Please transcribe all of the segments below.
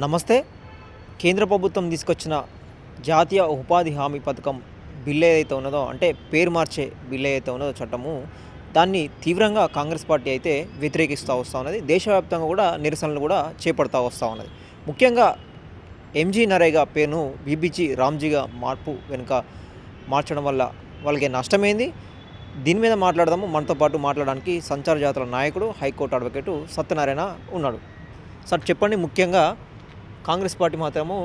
నమస్తే. కేంద్ర ప్రభుత్వం తీసుకొచ్చిన జాతీయ ఉపాధి హామీ పథకం బిల్ ఏదైతే ఉన్నదో, అంటే పేరు మార్చే బిల్ ఏదైతే ఉన్నదో చట్టము, దాన్ని తీవ్రంగా కాంగ్రెస్ పార్టీ అయితే వ్యతిరేకిస్తూ వస్తూ ఉన్నది. దేశవ్యాప్తంగా కూడా నిరసనలు కూడా చేపడతా వస్తూ ఉన్నది. ముఖ్యంగా ఎంజీ నరేగా పేరును బీబీజీ రామ్జీగా మార్పు వెనుక మార్చడం వల్ల వాళ్ళకి నష్టమైంది. దీని మీద మాట్లాడదాము. మనతో పాటు మాట్లాడడానికి సంచార జాతర నాయకుడు, హైకోర్టు అడ్వకేటు సత్యనారాయణ ఉన్నాడు. సార్ చెప్పండి, ముఖ్యంగా కాంగ్రెస్ పార్టీ మాత్రము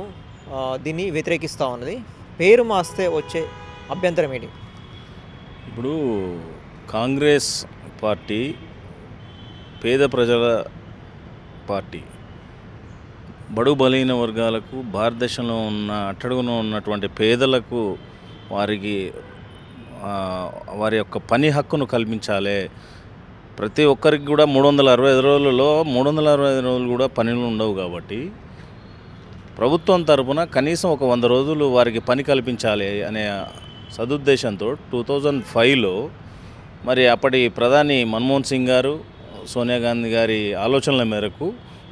దీన్ని వ్యతిరేకిస్తూ ఉన్నది. పేరు మాస్తే వచ్చే అభ్యంతరం ఏంటి? ఇప్పుడు కాంగ్రెస్ పార్టీ పేద ప్రజల పార్టీ, బడుగు బలహీన వర్గాలకు, భారతదేశంలో ఉన్న అట్టడుగున ఉన్నటువంటి పేదలకు వారి యొక్క పని హక్కును కల్పించాలి. ప్రతి ఒక్కరికి కూడా 365 రోజులలో 365 రోజులు కూడా పనులు ఉండవు. కాబట్టి ప్రభుత్వం తరపున కనీసం ఒక 100 రోజులు వారికి పని కల్పించాలి అనే సదుద్దేశంతో 2005లో మరి అప్పటి ప్రధాని మన్మోహన్ సింగ్ గారు, సోనియా గాంధీ గారి ఆలోచనల మేరకు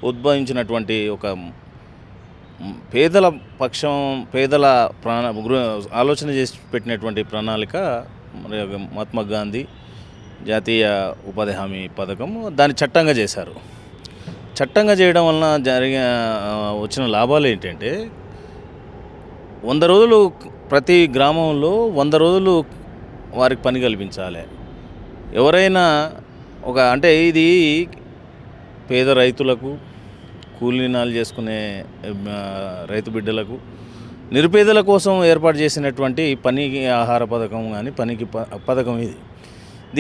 ఉద్భవించినటువంటి ఒక పేదల ఆలోచన చేసి పెట్టినటువంటి ప్రణాళిక మరి మహాత్మా గాంధీ జాతీయ ఉపాధి హామీ పథకం, దాన్ని చట్టంగా చేశారు. చట్టంగా చేయడం వలన వచ్చిన లాభాలు ఏంటంటే, 100 రోజులు ప్రతి గ్రామంలో 100 రోజులు వారికి పని కల్పించాలి. ఎవరైనా అంటే ఇది పేద రైతులకు, కూలీనాలు చేసుకునే రైతు బిడ్డలకు, నిరుపేదల కోసం ఏర్పాటు చేసినటువంటి పనికి ఆహార పథకం కానీ పథకం ఇది.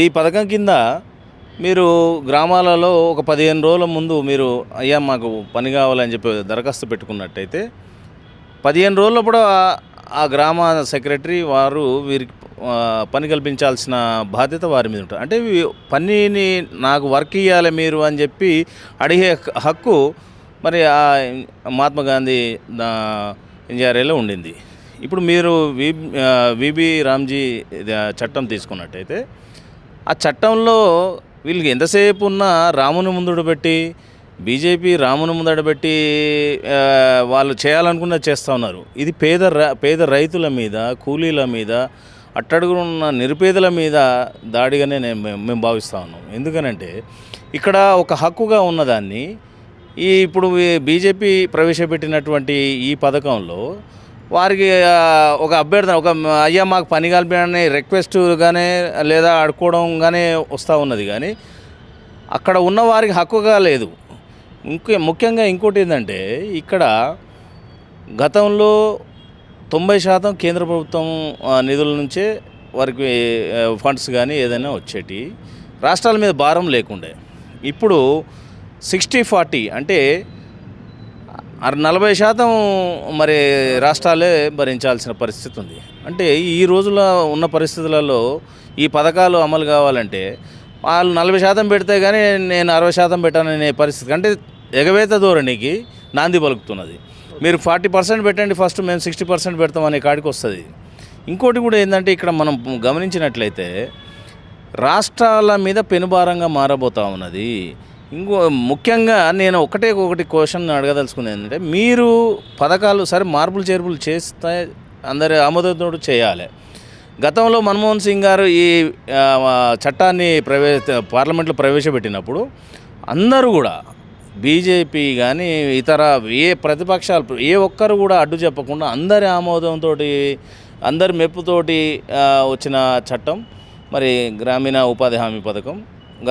ఈ పథకం కింద మీరు గ్రామాలలో ఒక 15 రోజుల ముందు మీరు అయ్యా మాకు పని కావాలని చెప్పి దరఖాస్తు పెట్టుకున్నట్టయితే 15 రోజులప్పుడు ఆ గ్రామ సెక్రటరీ వారు వీరికి పని కల్పించాల్సిన బాధ్యత వారి మీద ఉంటుంది. అంటే పనిని నాకు వర్క్ ఇవ్వాలి మీరు అని చెప్పి అడిగే హక్కు మరి మహాత్మా గాంధీ ఎన్జిఆర్ఏలో ఉండింది. ఇప్పుడు మీరు విబి రామ్జీ చట్టం తీసుకున్నట్టయితే ఆ చట్టంలో వీళ్ళకి ఎంతసేపు ఉన్నా రాముని ముందుడు పెట్టి, బీజేపీ రాముని ముందడ పెట్టి వాళ్ళు చేయాలనుకున్నది చేస్తూ ఉన్నారు. ఇది పేద రైతుల మీద, కూలీల మీద, అట్టడుగున్న నిరుపేదల మీద దాడిగానే మేము భావిస్తూ ఉన్నాం. ఎందుకనంటే ఇక్కడ ఒక హక్కుగా ఉన్నదాన్ని ఇప్పుడు బీజేపీ ప్రవేశపెట్టినటువంటి ఈ పథకంలో వారికి ఒక అభ్యర్థన, అయ్యా మాకు పని కల్పించని రిక్వెస్ట్ కానీ లేదా అడుకోవడం కానీ వస్తూ ఉన్నది. కానీ అక్కడ ఉన్న వారికి హక్కుగా లేదు. ముఖ్యంగా ఇంకోటి ఏంటంటే, ఇక్కడ గతంలో 90% కేంద్ర ప్రభుత్వం నిధుల నుంచే వారికి ఫండ్స్ కానీ ఏదైనా వచ్చేటి, రాష్ట్రాల మీద భారం లేకుండే. ఇప్పుడు 60-40 అంటే 40% మరి రాష్ట్రాలే భరించాల్సిన పరిస్థితి ఉంది. అంటే ఈ రోజుల ఉన్న పరిస్థితులలో ఈ పథకాలు అమలు కావాలంటే వాళ్ళు 40% పెడితే కానీ నేను 60% పెట్టాననే పరిస్థితి, అంటే ఎగవేత ధోరణికి నాంది పలుకుతున్నది. మీరు 40% పెట్టండి ఫస్ట్, మేము 60% పెడతామనే కాడికి వస్తుంది. ఇంకోటి కూడా ఏంటంటే, ఇక్కడ మనం గమనించినట్లయితే రాష్ట్రాల మీద పెనుభారంగా మారబోతూ ఉన్నది. ముఖ్యంగా నేను ఒకటి క్వశ్చన్ అడగదలుచుకునేది ఏంటంటే, మీరు పథకాలు సరే మార్పులు చేర్పులు చేస్తే అందరి ఆమోదంతో చేయాలి. గతంలో మన్మోహన్ సింగ్ గారు ఈ చట్టాన్ని పార్లమెంట్లో ప్రవేశపెట్టినప్పుడు అందరూ కూడా బీజేపీ కానీ ఇతర ప్రతిపక్షాలు ఒక్కరు కూడా అడ్డు చెప్పకుండా అందరి ఆమోదంతో, అందరి మెప్పుతోటి వచ్చిన చట్టం మరి గ్రామీణ ఉపాధి హామీ పథకం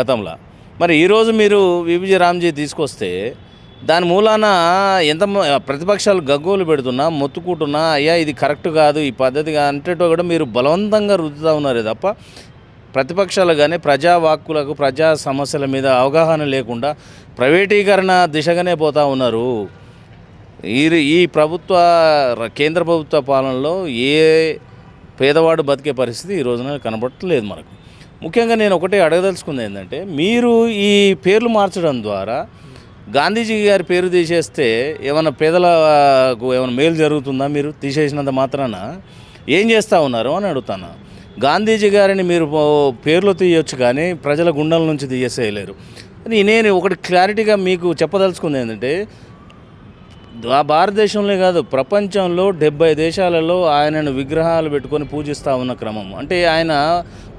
గతంలో. మరి ఈరోజు మీరు విబిజీ రామ్జీ తీసుకొస్తే దాని మూలాన ఎంత ప్రతిపక్షాలు గగ్గోలు పెడుతున్నా, మొత్తుకుంటున్నా, అయ్యా ఇది కరెక్ట్ కాదు, ఈ పద్ధతి అంటేటో కూడా మీరు బలవంతంగా రుద్దుతూ ఉన్నారే తప్ప ప్రతిపక్షాలు కానీ ప్రజా వాక్కులకు, ప్రజా సమస్యల మీద అవగాహన లేకుండా ప్రైవేటీకరణ దిశగానే పోతూ ఉన్నారు. ఈ కేంద్ర ప్రభుత్వ పాలనలో ఏ పేదవాడు బతికే పరిస్థితి ఈ రోజున కనబడట్లేదు మనకు. ముఖ్యంగా నేను ఒకటే అడగదలుచుకుంది ఏంటంటే, మీరు ఈ పేర్లు మార్చడం ద్వారా గాంధీజీ గారి పేరు తీసేస్తే ఏమైనా పేదలకు ఏమైనా మేలు జరుగుతుందా? మీరు తీసేసినంత మాత్రాన ఏం చేస్తూ ఉన్నారు అని అడుగుతాను. గాంధీజీ గారిని మీరు పేర్లు తీయొచ్చు కానీ ప్రజల గుండెల నుంచి తీసేయలేరు. నేను ఒకటి క్లారిటీగా మీకు చెప్పదలుచుకుంది ఏంటంటే, భారతదేశంలో కాదు, ప్రపంచంలో 70 దేశాలలో ఆయనను విగ్రహాలు పెట్టుకొని పూజిస్తూ ఉన్న క్రమం. అంటే ఆయన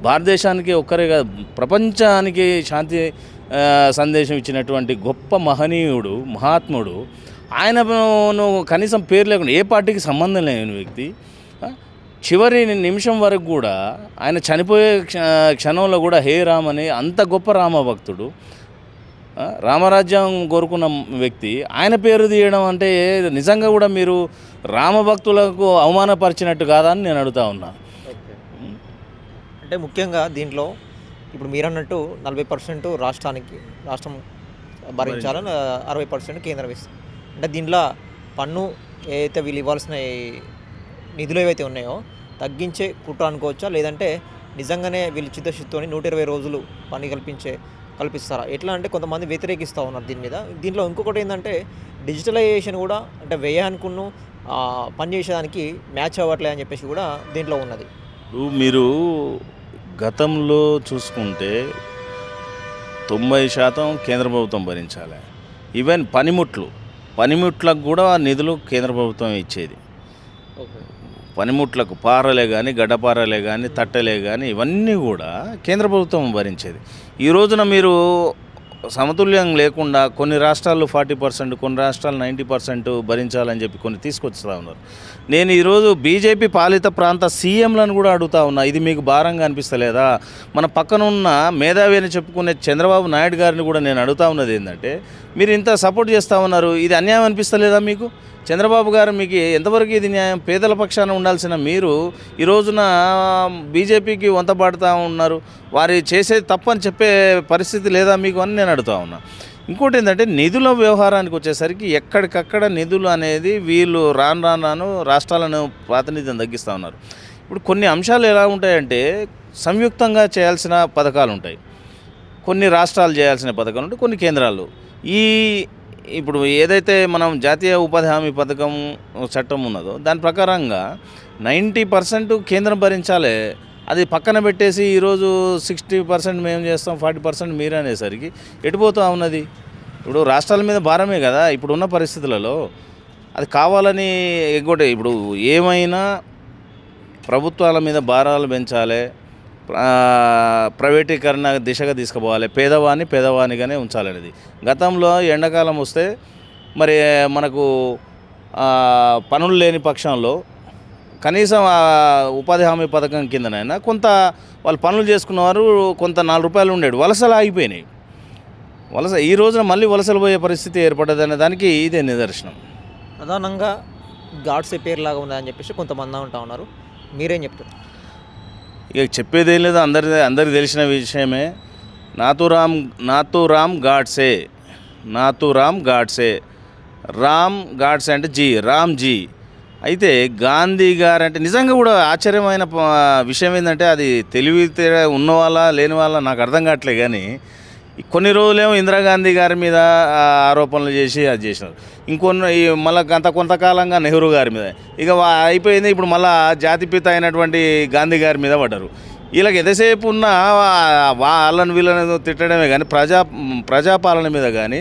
భారతదేశానికి ఒక్కరే కాదు, ప్రపంచానికి శాంతి సందేశం ఇచ్చినటువంటి గొప్ప మహనీయుడు, మహాత్ముడు. ఆయనను కనీసం పేరు లేకుండా, ఏ పార్టీకి సంబంధం లేని వ్యక్తి, చివరి నిమిషం వరకు కూడా ఆయన చనిపోయే క్షణంలో కూడా హే రామ్ అని, అంత గొప్ప రామభక్తుడు, రామరాజ్యం కోరుకున్న వ్యక్తి, ఆయన పేరు తీయడం అంటే నిజంగా కూడా మీరు రామభక్తులకు అవమానపరిచినట్టు కాదా అని నేను అడుగుతా ఉన్నా. అంటే ముఖ్యంగా దీంట్లో ఇప్పుడు మీరన్నట్టు 40% రాష్ట్రం భరించాలని, 60% కేంద్రం ఇస్తుంది. అంటే దీంట్లో పన్ను ఏదైతే వీళ్ళు ఇవ్వాల్సిన నిధులు ఏవైతే ఉన్నాయో తగ్గించే కుట్ర అనుకోవచ్చా, లేదంటే నిజంగానే వీళ్ళు చిత్తశుద్ధితోని 120 రోజులు పని కల్పిస్తారా? ఎట్లా అంటే కొంతమంది వ్యతిరేకిస్తూ ఉన్నారు దీని మీద. దీంట్లో ఇంకొకటి ఏంటంటే డిజిటలైజేషన్ కూడా, అంటే వ్యయానికును పని చేసేదానికి మ్యాచ్ అవ్వట్లే అని చెప్పేసి కూడా దీంట్లో ఉన్నది. మీరు గతంలో చూసుకుంటే 90% కేంద్ర ప్రభుత్వం భరించాలి. ఈవెన్ పనిముట్లకు కూడా నిధులు కేంద్ర ప్రభుత్వం ఇచ్చేది. పనిముట్లకు పారలే కానీ, గడ్డపారలే కానీ, తట్టలే కానీ, ఇవన్నీ కూడా కేంద్ర ప్రభుత్వం భరించేది. ఈ రోజున మీరు సమతుల్యం లేకుండా కొన్ని రాష్ట్రాల్లో 40%, కొన్ని రాష్ట్రాలు 90% భరించాలని చెప్పి కొన్ని తీసుకొస్తా ఉన్నారు. నేను ఈరోజు బీజేపీ పాలిత ప్రాంత సీఎంలను కూడా అడుగుతా ఉన్నా, ఇది మీకు భారంగా అనిపిస్తలేదా? మన పక్కనున్న మేధావి అని చెప్పుకునే చంద్రబాబు నాయుడు గారిని కూడా నేను అడుగుతా ఉన్నది ఏంటంటే, మీరు ఇంత సపోర్ట్ చేస్తూ ఉన్నారు, ఇది అన్యాయం అనిపిస్తలేదా మీకు? చంద్రబాబు గారు మీకు ఎంతవరకు ఇది న్యాయం? పేదల పక్షాన ఉండాల్సిన మీరు ఈ రోజున బీజేపీకి వంతపాడుతూ ఉన్నారు. వారి చేసేది తప్పని చెప్పే పరిస్థితి లేదా మీకు అని నేను అడుగుతా ఉన్నా. ఇంకోటి ఏంటంటే, నిధుల వ్యవహారానికి వచ్చేసరికి ఎక్కడికక్కడ నిధులు అనేది వీళ్ళు రాను రాష్ట్రాలను ప్రాతినిధ్యం తగ్గిస్తూ ఉన్నారు. ఇప్పుడు కొన్ని అంశాలు ఎలా ఉంటాయంటే, సంయుక్తంగా చేయాల్సిన పథకాలు ఉంటాయి, కొన్ని రాష్ట్రాలు చేయాల్సిన పథకాలు ఉంటాయి, కొన్ని కేంద్రాలు. ఇప్పుడు ఏదైతే మనం జాతీయ ఉపాధి హామీ పథకం చట్టం ఉన్నదో దాని ప్రకారంగా 90% కేంద్రం భరించాలి. అది పక్కన పెట్టేసి ఈరోజు 60% మేము చేస్తాం, 40% మీరు అనేసరికి ఎటుపోతూ ఉన్నది. ఇప్పుడు రాష్ట్రాల మీద భారమే కదా ఇప్పుడు ఉన్న పరిస్థితులలో. అది కావాలని ఎగ్గొట్టే. ఇప్పుడు ఏమైనా ప్రభుత్వాల మీద భారాలు పెంచాలి, ప్రైవేటీకరణ దిశగా తీసుకుపోవాలి, పేదవానిగానే ఉంచాలనేది. గతంలో ఎండాకాలం వస్తే మరి మనకు పనులు లేని పక్షంలో కనీసం ఉపాధి హామీ పథకం కిందనైనా కొంత వాళ్ళు పనులు చేసుకున్నవారు కొంత ₹4 ఉండేది. వలసలు ఆగిపోయినాయి. ఈ రోజున మళ్ళీ వలసలు పోయే పరిస్థితి ఏర్పడ్డదనే దానికి ఇదే నిదర్శనం. ప్రధానంగా గాడ్సే పేరులాగా ఉందని చెప్పేసి కొంతమంది అంటూ ఉన్నారు, మీరేం చెప్తారు? ఇక చెప్పేదేం లేదు, అందరికి తెలిసిన విషయమే. నాతూ రామ్ గాడ్సే, రామ్ గాడ్సే అంటే రామ్ జీ. అయితే గాంధీ గారు అంటే నిజంగా కూడా ఆశ్చర్యమైన విషయం ఏంటంటే, అది తెలివి ఉన్నవాళ్ళ లేని వాళ్ళ నాకు అర్థం కావట్లే. కానీ కొన్ని రోజులేమో ఇందిరాగాంధీ గారి మీద ఆరోపణలు చేసి అది చేసినారు. మళ్ళీ కొంతకాలంగా నెహ్రూ గారి మీద, ఇక అయిపోయింది. ఇప్పుడు మళ్ళీ జాతిపిత అయినటువంటి గాంధీ గారి మీద పడ్డారు. వీళ్ళకి ఎంతసేపు ఉన్న వాళ్ళని వీళ్ళని తిట్టడమే కానీ ప్రజాపాలన మీద కానీ,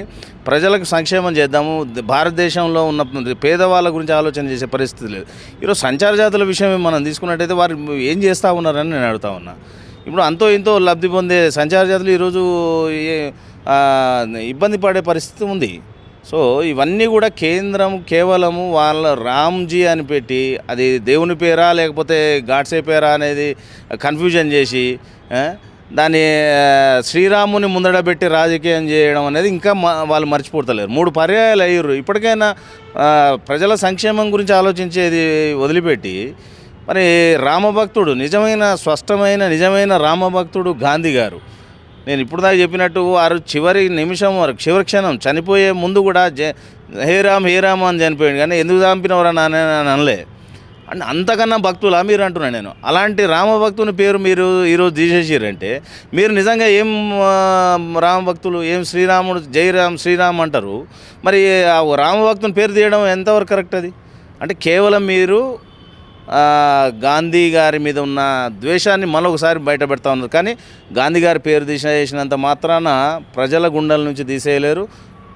ప్రజలకు సంక్షేమం చేద్దాము, భారతదేశంలో ఉన్న పేదవాళ్ళ గురించి ఆలోచన చేసే పరిస్థితి లేదు. ఈరోజు సంచార జాతుల విషయం మనం తీసుకున్నట్టయితే వారు ఏం చేస్తూ ఉన్నారని నేను అడుగుతా ఉన్నా. ఇప్పుడు అంతో ఇంతో లబ్ధి పొందే సంచార జాతులు ఈరోజు ఇబ్బంది పడే పరిస్థితి ఉంది. సో ఇవన్నీ కూడా కేంద్రం కేవలము వాళ్ళ రామ్జీ అని పెట్టి, అది దేవుని పేరా లేకపోతే గాడ్సే పేరా అనేది కన్ఫ్యూజన్ చేసి దాన్ని శ్రీరాముని ముందడబెట్టి రాజకీయం చేయడం అనేది ఇంకా వాళ్ళు మర్చిపోతలేరు. 3 పర్యాయాలు అయ్యారు. ఇప్పటికైనా ప్రజల సంక్షేమం గురించి ఆలోచించేది వదిలిపెట్టి, మరి రామభక్తుడు, నిజమైన రామభక్తుడు గాంధీ గారు, నేను ఇప్పుడు దాకా చెప్పినట్టు వారు చివరి నిమిషం వరకు, చివరి క్షణం చనిపోయే ముందు కూడా హే రామ్ అని చనిపోయాడు. కానీ ఎందుకు చంపినవరా అనలే. అంటే అంతకన్నా భక్తులా మీరు అంటున్నాను నేను. అలాంటి రామభక్తుని పేరు మీరు ఈరోజు తీసేసారంటే మీరు నిజంగా ఏం రామభక్తులు, ఏం శ్రీరాముడు, శ్రీరామ్ అంటారు. మరి ఆ రామభక్తుని పేరు తీయడం ఎంతవరకు కరెక్ట్? అది అంటే కేవలం మీరు గాంధీ గారి మీద ఉన్న ద్వేషాన్ని మరొకసారి బయట పెడతా ఉన్నారు. కానీ గాంధీ గారి పేరు తీసేసినంత మాత్రాన ప్రజల గుండెల నుంచి తీసేయలేరు,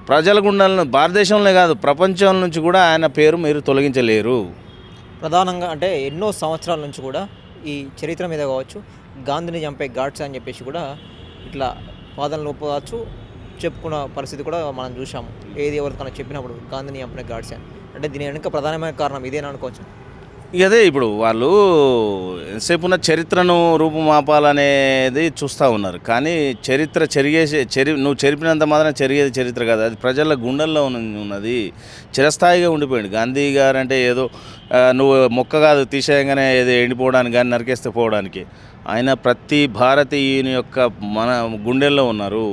ప్రజల గుండెలను భారతదేశంలో కాదు ప్రపంచం నుంచి కూడా ఆయన పేరు మీరు తొలగించలేరు. ప్రధానంగా అంటే ఎన్నో సంవత్సరాల నుంచి కూడా ఈ చరిత్ర మీద కావచ్చు, గాంధీని చంపే ఘాట్స్ అని చెప్పేసి కూడా ఇట్లా వాదనలు ఒప్పుకోవచ్చు, చెప్పుకున్న పరిస్థితి కూడా మనం చూసాము. ఏది ఎవరికైనా చెప్పినప్పుడు గాంధీని చంపిన ఘాట్స్ అని. అంటే దీని వెనుక ప్రధానమైన కారణం ఇదేనా అనుకోవచ్చు. ఇక అదే ఇప్పుడు వాళ్ళు ఎంతసేపు ఉన్న చరిత్రను రూపుమాపాలనేది చూస్తూ ఉన్నారు. కానీ చరిత్ర నువ్వు చెరిపినంత మాత్రం చెరిగేది చరిత్ర కాదు, అది ప్రజల గుండెల్లో ఉన్నది, చిరస్థాయిగా ఉండిపోయింది. గాంధీ గారు అంటే ఏదో నువ్వు మొక్క కాదు తీసేయంగానే ఏదో ఎండిపోవడానికి కానీ నరికేస్తే పోవడానికి. ఆయన ప్రతి భారతీయుని యొక్క మన గుండెల్లో ఉన్నారు.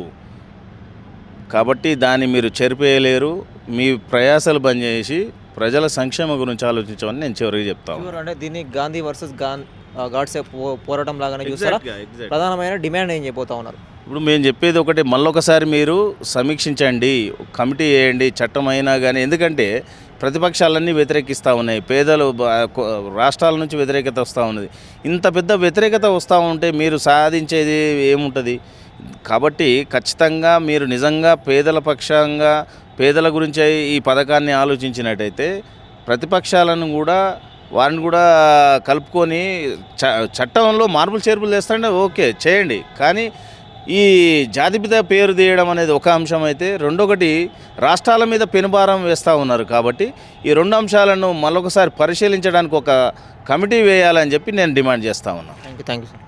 కాబట్టి దాన్ని మీరు చెరిపేయలేరు. మీ ప్రయాసాలు బంద్ చేసి ప్రజల సంక్షేమం గురించి ఆలోచించమని నేను చివరికి చెప్తాను. అంటే దీన్ని గాంధీ వర్సెస్ గాడ్సే పోరాటం లాగానే చూస్తారా? ప్రధానమైన డిమాండ్ ఏం చెప్పబోతా ఉన్నారు? ఇప్పుడు మేము చెప్పేది ఒకటి, మళ్ళొకసారి మీరు సమీక్షించండి, కమిటీ వేయండి, చట్టం అయినా కానీ. ఎందుకంటే ప్రతిపక్షాలన్నీ వ్యతిరేకిస్తూ ఉన్నాయి, పేదలు రాష్ట్రాల నుంచి వ్యతిరేకత వస్తూ ఉన్నది. ఇంత పెద్ద వ్యతిరేకత వస్తూ ఉంటే మీరు సాధించేది ఏముంటుంది? కాబట్టి ఖచ్చితంగా మీరు నిజంగా పేదల పక్షంగా పేదల గురించి ఈ పథకాన్ని ఆలోచించినట్టయితే ప్రతిపక్షాలను కూడా వారిని కూడా కలుపుకొని చట్టంలో మార్పులు చేర్పులు చేస్తారంటే ఓకే చేయండి. కానీ ఈ జాతిపిత పేరు తీయడం అనేది ఒక అంశం అయితే, రెండొకటి రాష్ట్రాల మీద పెనుభారం వేస్తూ ఉన్నారు. కాబట్టి ఈ రెండు అంశాలను మరొకసారి పరిశీలించడానికి ఒక కమిటీ వేయాలని చెప్పి నేను డిమాండ్ చేస్తూ ఉన్నాను. Thank you sir.